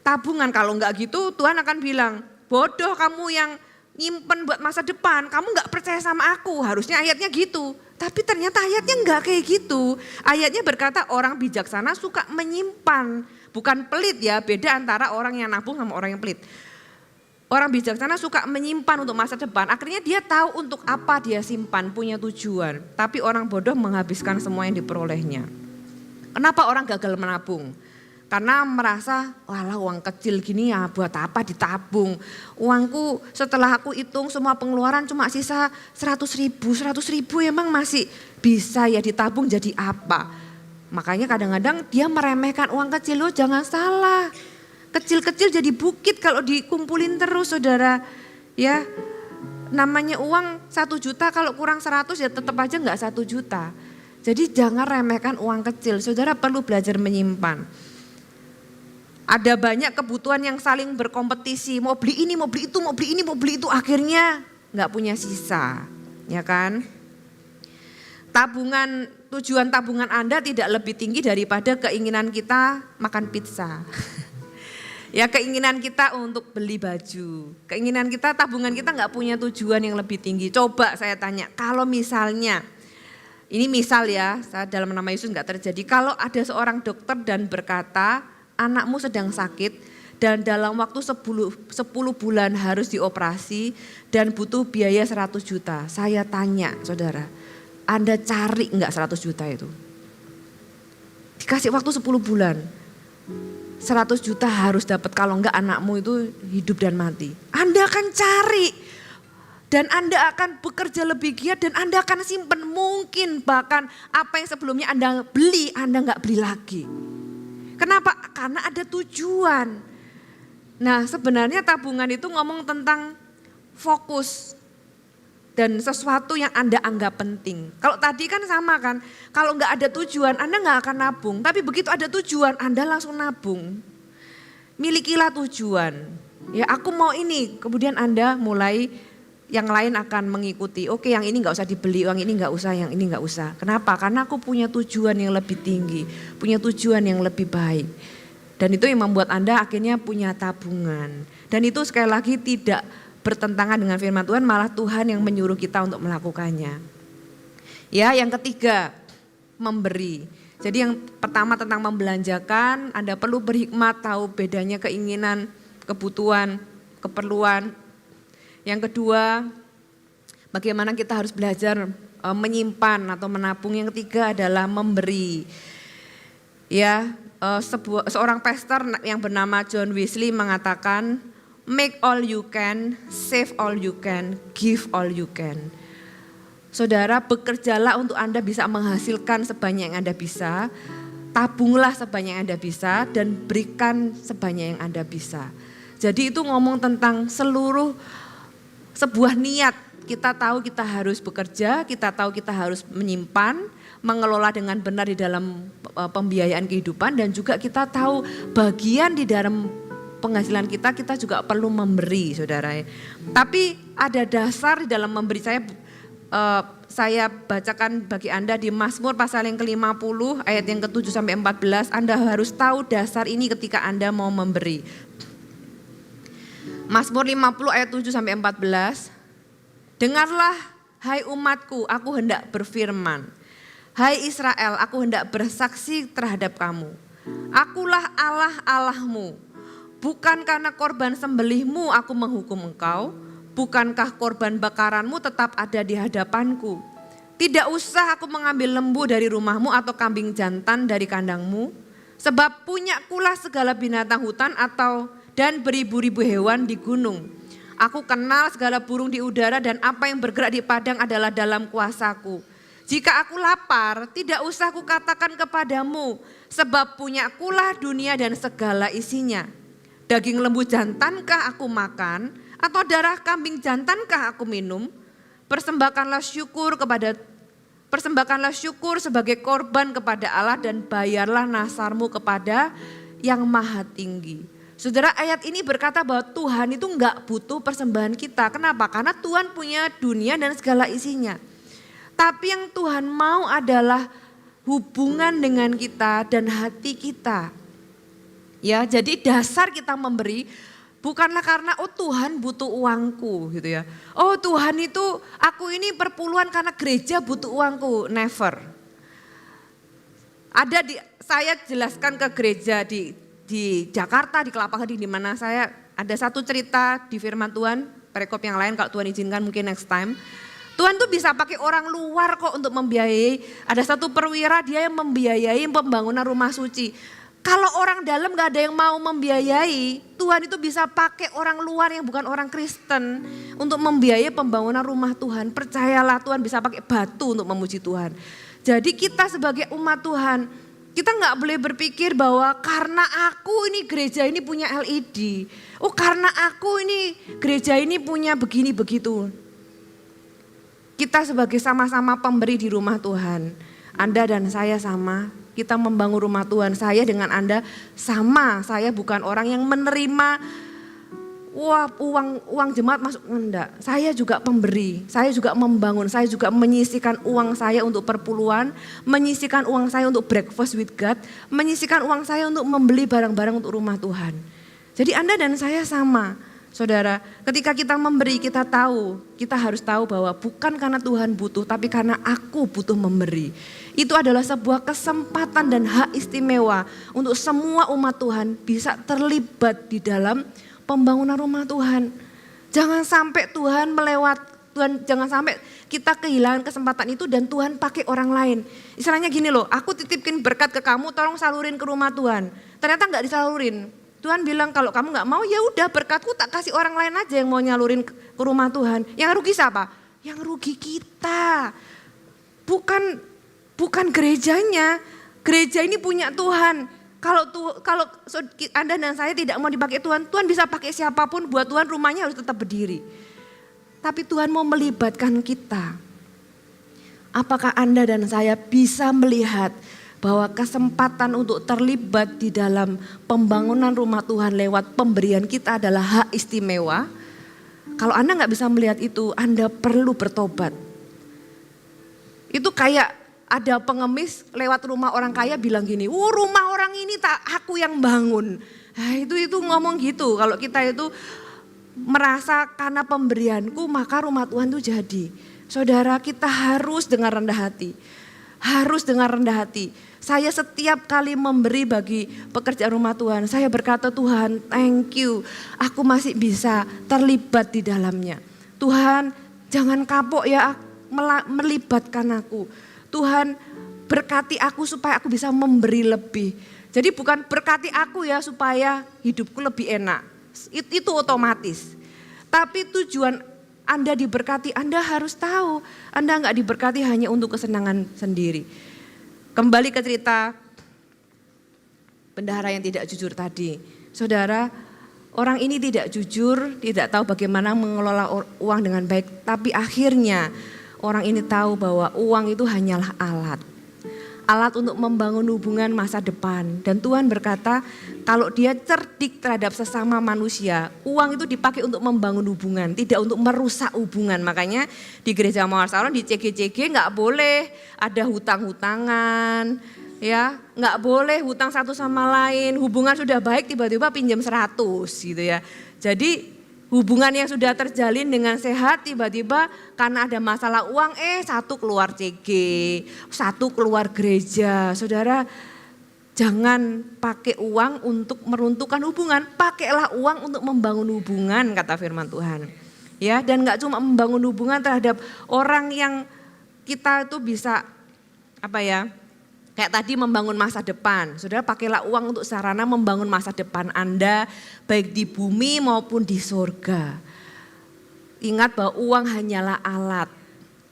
tabungan. Kalau nggak gitu Tuhan akan bilang, bodoh kamu yang nyimpen buat masa depan, kamu nggak percaya sama aku, harusnya ayatnya gitu. Tapi ternyata ayatnya nggak kayak gitu. Ayatnya berkata orang bijaksana suka menyimpan, bukan pelit ya, beda antara orang yang nabung sama orang yang pelit. Orang bijaksana suka menyimpan untuk masa depan, akhirnya dia tahu untuk apa dia simpan, punya tujuan. Tapi orang bodoh menghabiskan semua yang diperolehnya. Kenapa orang gagal menabung? Karena merasa, walah uang kecil gini ya buat apa ditabung. Uangku setelah aku hitung semua pengeluaran cuma sisa 100.000 emang masih bisa ya ditabung jadi apa. Makanya kadang-kadang dia meremehkan uang kecil, loh jangan salah. Kecil-kecil jadi bukit kalau dikumpulin terus saudara. Ya namanya uang 1 juta kalau kurang 100 ya tetap aja enggak 1 juta. Jadi jangan remehkan uang kecil, saudara perlu belajar menyimpan. Ada banyak kebutuhan yang saling berkompetisi, mau beli ini, mau beli itu, mau beli ini, mau beli itu, akhirnya nggak punya sisa, ya kan? Tujuan tabungan Anda tidak lebih tinggi daripada keinginan kita makan pizza. Ya keinginan kita untuk beli baju, keinginan kita, tabungan kita nggak punya tujuan yang lebih tinggi. Coba saya tanya, kalau misalnya, ini misal ya, saya dalam nama Yesus nggak terjadi, kalau ada seorang dokter dan berkata, anakmu sedang sakit dan dalam waktu 10 bulan harus dioperasi dan butuh biaya 100 juta. Saya tanya saudara, Anda cari enggak 100 juta itu? Dikasih waktu 10 bulan, 100 juta harus dapat, kalau enggak anakmu itu hidup dan mati. Anda akan cari dan Anda akan bekerja lebih giat dan Anda akan simpan, mungkin bahkan apa yang sebelumnya Anda beli, Anda enggak beli lagi. Kenapa? Karena ada tujuan. Nah sebenarnya tabungan itu ngomong tentang fokus dan sesuatu yang Anda anggap penting. Kalau tadi kan sama kan, kalau nggak ada tujuan Anda nggak akan nabung. Tapi begitu ada tujuan Anda langsung nabung. Milikilah tujuan. Ya aku mau ini, kemudian Anda mulai yang lain akan mengikuti. Oke yang ini nggak usah dibeli, yang ini nggak usah, yang ini nggak usah. Kenapa? Karena aku punya tujuan yang lebih tinggi, punya tujuan yang lebih baik. Dan itu yang membuat Anda akhirnya punya tabungan. Dan itu sekali lagi tidak bertentangan dengan firman Tuhan, malah Tuhan yang menyuruh kita untuk melakukannya. Ya yang ketiga, memberi. Jadi yang pertama tentang membelanjakan, Anda perlu berhikmat, tahu bedanya keinginan, kebutuhan, keperluan. Yang kedua, bagaimana kita harus belajar menyimpan atau menabung. Yang ketiga adalah memberi. Ya, seorang pastor yang bernama John Wesley mengatakan, make all you can, save all you can, give all you can. Saudara, bekerjalah untuk Anda bisa menghasilkan sebanyak yang Anda bisa, tabunglah sebanyak yang Anda bisa, dan berikan sebanyak yang Anda bisa. Jadi itu ngomong tentang sebuah niat. Kita tahu kita harus bekerja, kita tahu kita harus menyimpan, mengelola dengan benar di dalam pembiayaan kehidupan, dan juga kita tahu bagian di dalam penghasilan kita juga perlu memberi, saudara. Tapi ada dasar di dalam memberi. saya bacakan bagi Anda di Mazmur pasal yang ke-50 ayat yang ke-7 sampai 14, Anda harus tahu dasar ini ketika Anda mau memberi. Mazmur 50 ayat 7 sampai 14. Dengarlah hai umatku, aku hendak berfirman. Hai Israel, aku hendak bersaksi terhadap kamu. Akulah Allah Allahmu. Bukan karena korban sembelihmu aku menghukum engkau. Bukankah korban bakaranmu tetap ada di hadapanku? Tidak usah aku mengambil lembu dari rumahmu atau kambing jantan dari kandangmu. Sebab punyakulah segala binatang hutan dan beribu-ribu hewan di gunung. Aku kenal segala burung di udara dan apa yang bergerak di padang adalah dalam kuasaku. Jika aku lapar, tidak usah aku katakan kepadamu, sebab punyakulah dunia dan segala isinya. Daging lembu jantankah aku makan, atau darah kambing jantankah aku minum? Persembahkanlah syukur sebagai korban kepada Allah dan bayarlah nasarmu kepada yang maha tinggi. Saudara, ayat ini berkata bahwa Tuhan itu enggak butuh persembahan kita. Kenapa? Karena Tuhan punya dunia dan segala isinya. Tapi yang Tuhan mau adalah hubungan dengan kita dan hati kita. Ya, jadi dasar kita memberi bukanlah karena Tuhan butuh uangku gitu ya. Oh Tuhan itu aku ini perpuluhan karena gereja butuh uangku. Never. Saya jelaskan ke gereja di Jakarta, di Kelapa Gading, di mana saya ada satu cerita di firman Tuhan, perikop yang lain kalau Tuhan izinkan mungkin next time. Tuhan tuh bisa pakai orang luar kok untuk membiayai. Ada satu perwira dia yang membiayai pembangunan rumah suci. Kalau orang dalam gak ada yang mau membiayai, Tuhan itu bisa pakai orang luar yang bukan orang Kristen untuk membiayai pembangunan rumah Tuhan. Percayalah Tuhan bisa pakai batu untuk memuji Tuhan. Jadi kita sebagai umat Tuhan, kita gak boleh berpikir bahwa karena aku ini gereja ini punya LED. Oh karena aku ini gereja ini punya begini begitu. Kita sebagai sama-sama pemberi di rumah Tuhan. Anda dan saya sama. Kita membangun rumah Tuhan, saya dengan Anda sama, saya bukan orang yang menerima uang jemaat masuk, enggak. Saya juga pemberi, saya juga membangun, saya juga menyisihkan uang saya untuk perpuluhan, menyisihkan uang saya untuk breakfast with God, menyisihkan uang saya untuk membeli barang-barang untuk rumah Tuhan. Jadi Anda dan saya sama. Saudara, ketika kita memberi kita harus tahu bahwa bukan karena Tuhan butuh, tapi karena aku butuh memberi. Itu adalah sebuah kesempatan dan hak istimewa untuk semua umat Tuhan bisa terlibat di dalam pembangunan rumah Tuhan. Jangan sampai jangan sampai kita kehilangan kesempatan itu dan Tuhan pakai orang lain. Istilahnya gini loh, aku titipin berkat ke kamu, tolong salurin ke rumah Tuhan. Ternyata gak disalurin. Tuhan bilang kalau kamu gak mau ya udah berkatku tak kasih orang lain aja yang mau nyalurin ke rumah Tuhan. Yang rugi siapa? Yang rugi kita. Bukan gerejanya. Gereja ini punya Tuhan. Kalau Anda dan saya tidak mau dipakai Tuhan, Tuhan bisa pakai siapapun, buat Tuhan rumahnya harus tetap berdiri. Tapi Tuhan mau melibatkan kita. Apakah Anda dan saya bisa melihat bahwa kesempatan untuk terlibat di dalam pembangunan rumah Tuhan lewat pemberian kita adalah hak istimewa? Kalau Anda gak bisa melihat itu, Anda perlu bertobat. Itu kayak ada pengemis lewat rumah orang kaya bilang gini, rumah orang ini tak aku yang bangun. Nah, itu ngomong gitu, kalau kita itu merasa karena pemberianku maka rumah Tuhan itu jadi. Saudara, kita harus dengan rendah hati. Harus dengan rendah hati. Saya setiap kali memberi bagi pekerjaan rumah Tuhan, saya berkata Tuhan thank you, aku masih bisa terlibat di dalamnya. Tuhan jangan kapok ya melibatkan aku. Tuhan berkati aku supaya aku bisa memberi lebih. Jadi bukan berkati aku ya supaya hidupku lebih enak, itu otomatis. Tapi tujuan Anda diberkati, Anda harus tahu Anda enggak diberkati hanya untuk kesenangan sendiri. Kembali ke cerita bendahara yang tidak jujur tadi. Saudara, orang ini tidak jujur, tidak tahu bagaimana mengelola uang dengan baik. Tapi akhirnya orang ini tahu bahwa uang itu hanyalah alat. alat untuk membangun hubungan masa depan. Dan Tuhan berkata kalau dia cerdik terhadap sesama manusia, uang itu dipakai untuk membangun hubungan, tidak untuk merusak hubungan. Makanya di gereja Mawar Salon, di CG-CG nggak boleh ada hutang-hutangan, ya nggak boleh hutang satu sama lain. Hubungan sudah baik tiba-tiba pinjam 100 gitu ya. Jadi hubungan yang sudah terjalin dengan sehat tiba-tiba karena ada masalah uang satu keluar CG, satu keluar gereja. Saudara, jangan pakai uang untuk meruntuhkan hubungan, pakailah uang untuk membangun hubungan kata firman Tuhan. Ya, dan enggak cuma membangun hubungan terhadap orang yang kita itu bisa kayak tadi membangun masa depan. Saudara, pakailah uang untuk sarana membangun masa depan Anda baik di bumi maupun di surga. Ingat bahwa uang hanyalah alat,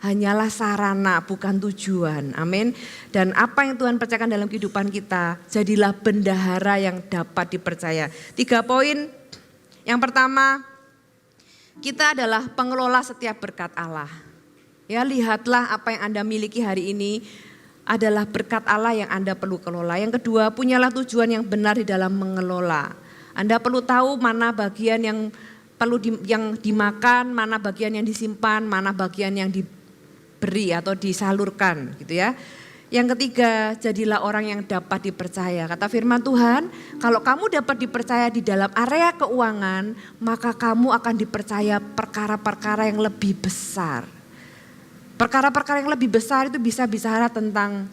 hanyalah sarana bukan tujuan. Amin. Dan apa yang Tuhan percayakan dalam kehidupan kita, jadilah bendahara yang dapat dipercaya. 3 poin. Yang pertama, kita adalah pengelola setiap berkat Allah. Ya, lihatlah apa yang Anda miliki hari ini adalah berkat Allah yang Anda perlu kelola. Yang kedua, punyalah tujuan yang benar di dalam mengelola. Anda perlu tahu mana bagian yang perlu yang dimakan, mana bagian yang disimpan, mana bagian yang diberi atau disalurkan gitu ya. Yang ketiga, jadilah orang yang dapat dipercaya. Kata firman Tuhan, kalau kamu dapat dipercaya di dalam area keuangan, maka kamu akan dipercaya perkara-perkara yang lebih besar. Perkara-perkara yang lebih besar itu bisa bicara tentang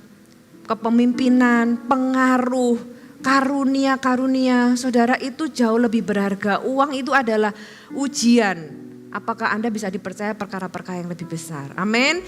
kepemimpinan, pengaruh, karunia-karunia. Saudara, itu jauh lebih berharga. Uang itu adalah ujian. Apakah Anda bisa dipercaya perkara-perkara yang lebih besar? Amin.